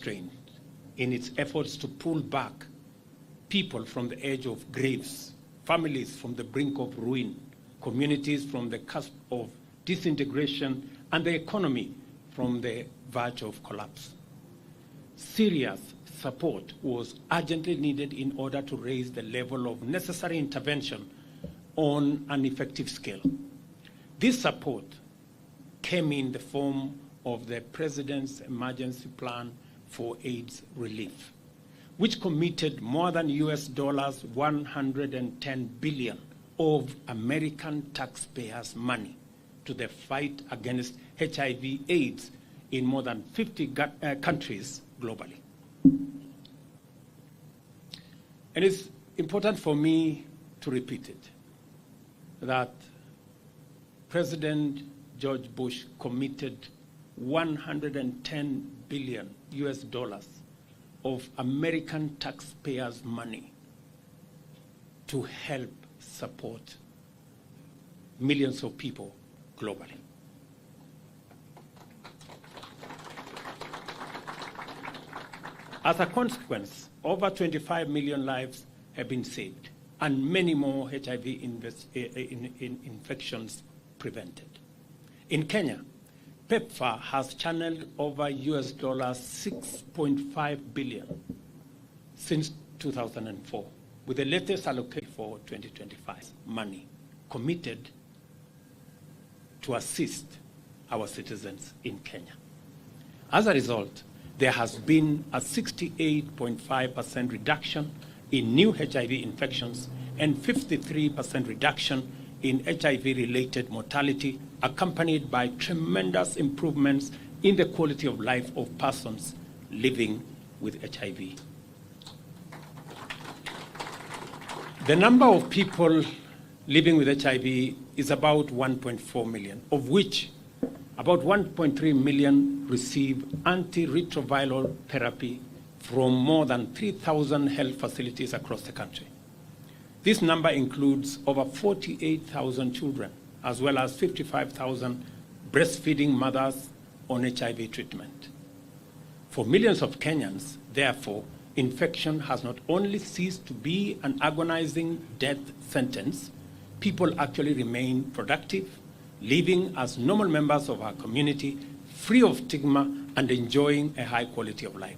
strained in its efforts to pull back people from the edge of graves, families from the brink of ruin, communities from the cusp of disintegration, and the economy from the verge of collapse. Serious support was urgently needed in order to raise the level of necessary intervention on an effective scale. This support came in the form of the President's Emergency Plan for AIDS Relief, which committed more than US dollars 110 billion of American taxpayers' money to the fight against HIV/AIDS in more than 50 countries globally. And it's important for me to repeat it, that President George Bush committed 110 billion US dollars of American taxpayers' money to help support millions of people globally. As a consequence, over 25 million lives have been saved and many more HIV infections prevented. In Kenya, PEPFAR has channeled over US dollars 6.5 billion since 2004, with the latest allocation for 2025 money committed to assist our citizens in Kenya. As a result, there has been a 68.5% reduction in new HIV infections and 53% reduction in HIV-related mortality, accompanied by tremendous improvements in the quality of life of persons living with HIV. The number of people living with HIV is about 1.4 million, of which about 1.3 million receive antiretroviral therapy from more than 3,000 health facilities across the country. This number includes over 48,000 children, as well as 55,000 breastfeeding mothers on HIV treatment. For millions of Kenyans, therefore, infection has not only ceased to be an agonizing death sentence, people actually remain productive, living as normal members of our community, free of stigma and enjoying a high quality of life.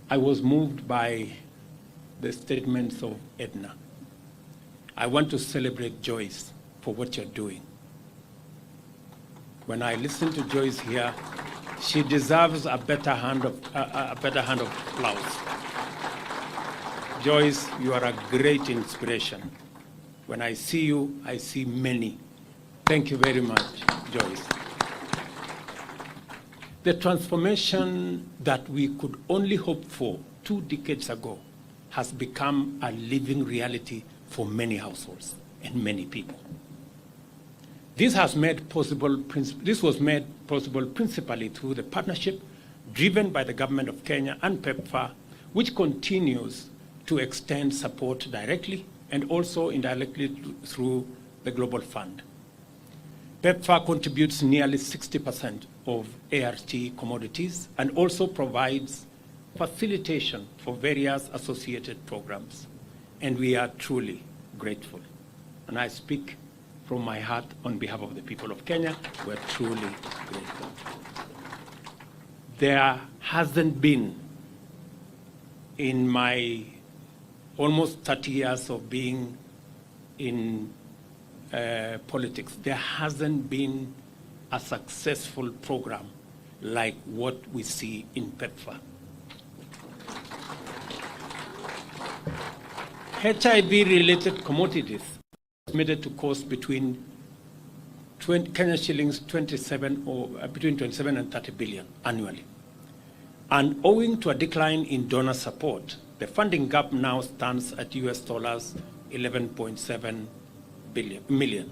I was moved by the statements of Edna. I want to celebrate Joyce for what you're doing. When I listen to Joyce here, she deserves a better hand of applause. Joyce, you are a great inspiration. When I see you, I see many. Thank you very much, Joyce. The transformation that we could only hope for 2 decades ago has become a living reality for many households and many people. This was made possible principally through the partnership driven by the government of Kenya and PEPFAR, which continues to extend support directly and also indirectly through the Global Fund. PEPFAR contributes nearly 60% of ART commodities and also provides facilitation for various associated programs. And we are truly grateful. And I speak from my heart on behalf of the people of Kenya. We're truly grateful. There hasn't been, in my almost 30 years of being in politics, there hasn't been a successful program like what we see in PEPFAR. HIV-related commodities are estimated to cost between Kenya shillings 27 or between 27 and 30 billion annually. And owing to a decline in donor support, the funding gap now stands at US dollars 11.7 million.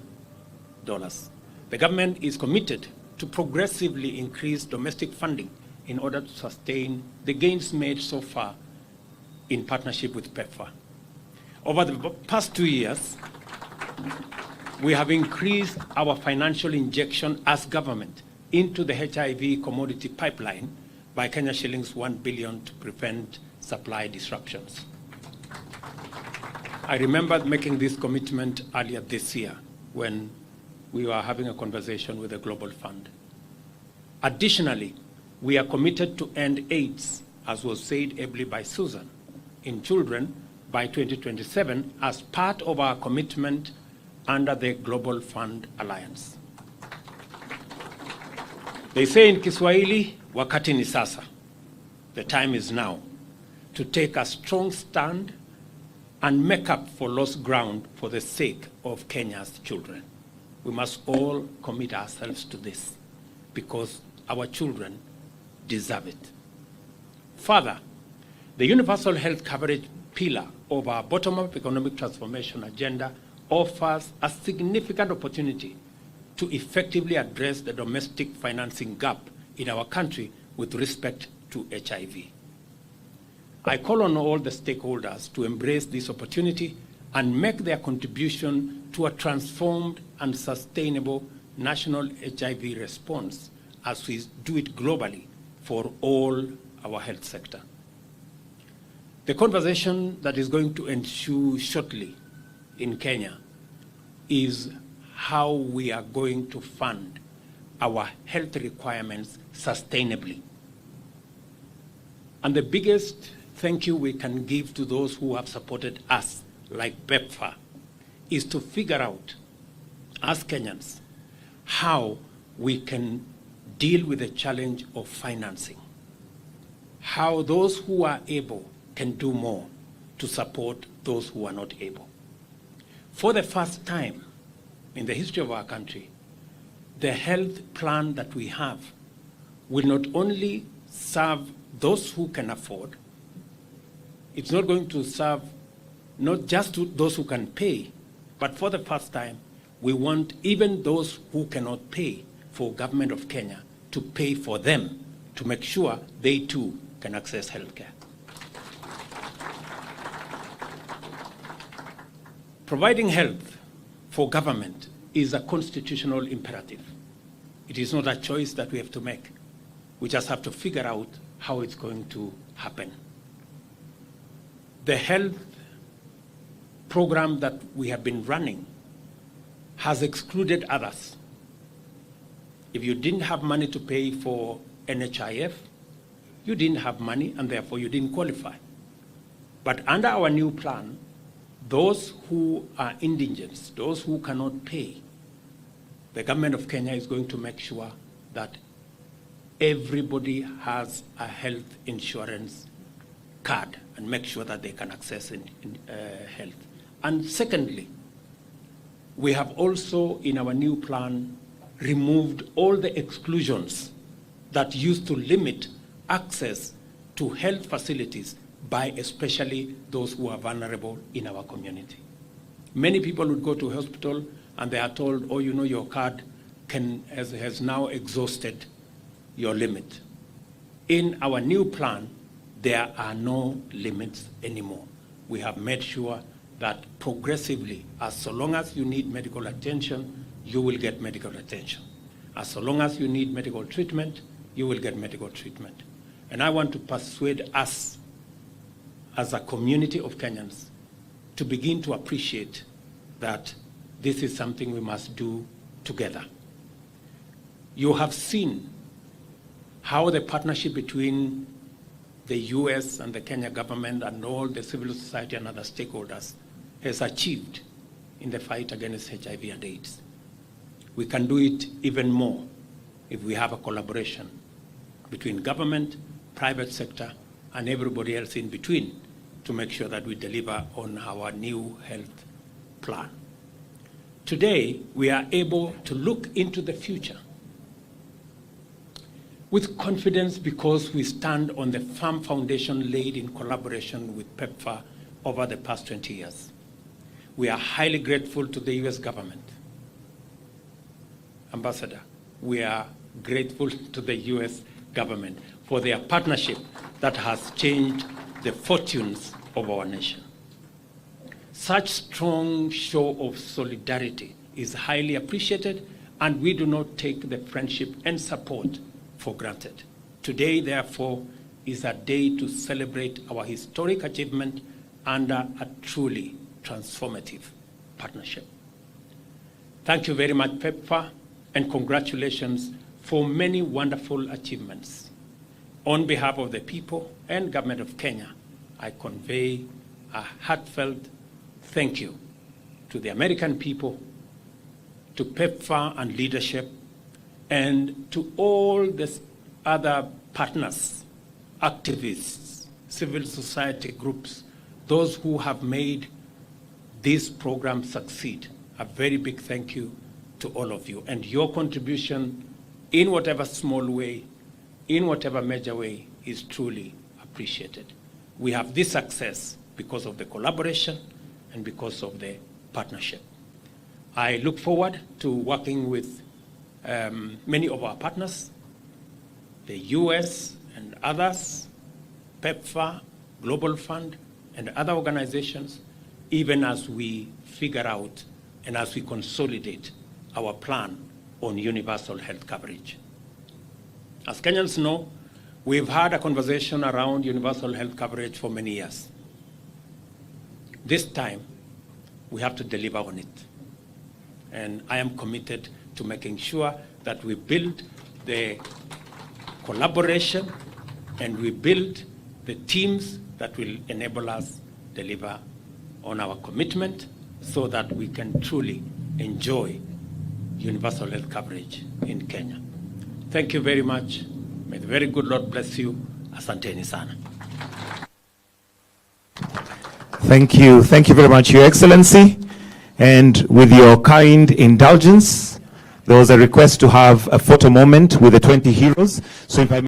The government is committed to progressively increase domestic funding in order to sustain the gains made so far in partnership with PEPFAR. Over the past 2 years, we have increased our financial injection as government into the HIV commodity pipeline by Kenya shillings 1 billion to prevent supply disruptions. I remember making this commitment earlier this year when we were having a conversation with the Global Fund. Additionally, we are committed to end AIDS, as was said ably by Susan, in children by 2027 as part of our commitment under the Global Fund Alliance. They say in Kiswahili, wakati ni sasa. The time is now to take a strong stand and make up for lost ground for the sake of Kenya's children. We must all commit ourselves to this because our children deserve it. Further, the universal health coverage pillar of our bottom-up economic transformation agenda offers a significant opportunity to effectively address the domestic financing gap in our country with respect to HIV. I call on all the stakeholders to embrace this opportunity and make their contribution to a transformed and sustainable national HIV response as we do it globally for all our health sector. The conversation that is going to ensue shortly in Kenya is how we are going to fund our health requirements sustainably. And the biggest thank you we can give to those who have supported us, like PEPFAR, is to figure out, as Kenyans, how we can deal with the challenge of financing, how those who are able can do more to support those who are not able. For the first time in the history of our country, the health plan that we have will not only serve those who can afford, it's not going to serve not just to those who can pay, but for the first time, we want even those who cannot pay for government of Kenya to pay for them to make sure they too can access healthcare. Providing health for government is a constitutional imperative. It is not a choice that we have to make. We just have to figure out how it's going to happen. The health program that we have been running has excluded others. If you didn't have money to pay for NHIF, you didn't have money and therefore you didn't qualify. But under our new plan, those who are indigent, those who cannot pay, the government of Kenya is going to make sure that everybody has a health insurance card and make sure that they can access health. And secondly, we have also in our new plan removed all the exclusions that used to limit access to health facilities by especially those who are vulnerable in our community. Many people would go to hospital and they are told, oh, you know, your card has now exhausted your limit. In our new plan, there are no limits anymore. We have made sure that progressively, as so long as you need medical attention, you will get medical attention. As so long as you need medical treatment, you will get medical treatment. And I want to persuade us as a community of Kenyans to begin to appreciate that this is something we must do together. You have seen how the partnership between the US and the Kenya government and all the civil society and other stakeholders has achieved in the fight against HIV and AIDS. We can do it even more if we have a collaboration between government, private sector, and everybody else in between to make sure that we deliver on our new health plan. Today, we are able to look into the future with confidence because we stand on the firm foundation laid in collaboration with PEPFAR over the past 20 years. We are highly grateful to the US government. Ambassador, we are grateful to the US government for their partnership that has changed the fortunes of our nation. Such strong show of solidarity is highly appreciated, and we do not take the friendship and support for granted. Today, therefore, is a day to celebrate our historic achievement under a truly transformative partnership. Thank you very much, PEPFAR, and congratulations for many wonderful achievements. On behalf of the people and government of Kenya, I convey a heartfelt thank you to the American people, to PEPFAR and leadership, and to all the other partners, activists, civil society groups, those who have made this program succeed. A very big thank you to all of you. And your contribution, in whatever small way, in whatever major way, is truly appreciated. We have this success because of the collaboration and because of the partnership. I look forward to working with many of our partners, the US and others, PEPFAR, Global Fund, and other organizations, even as we figure out and as we consolidate our plan on universal health coverage. As Kenyans know, we've had a conversation around universal health coverage for many years. This time, we have to deliver on it. And I am committed to making sure that we build the collaboration and we build the teams that will enable us deliver on our commitment so that we can truly enjoy universal health coverage in Kenya. Thank you very much. May the very good Lord bless you. Asanteni sana. Thank you. Thank you very much, Your Excellency. And with your kind indulgence, there was a request to have a photo moment with the 20 heroes. So if I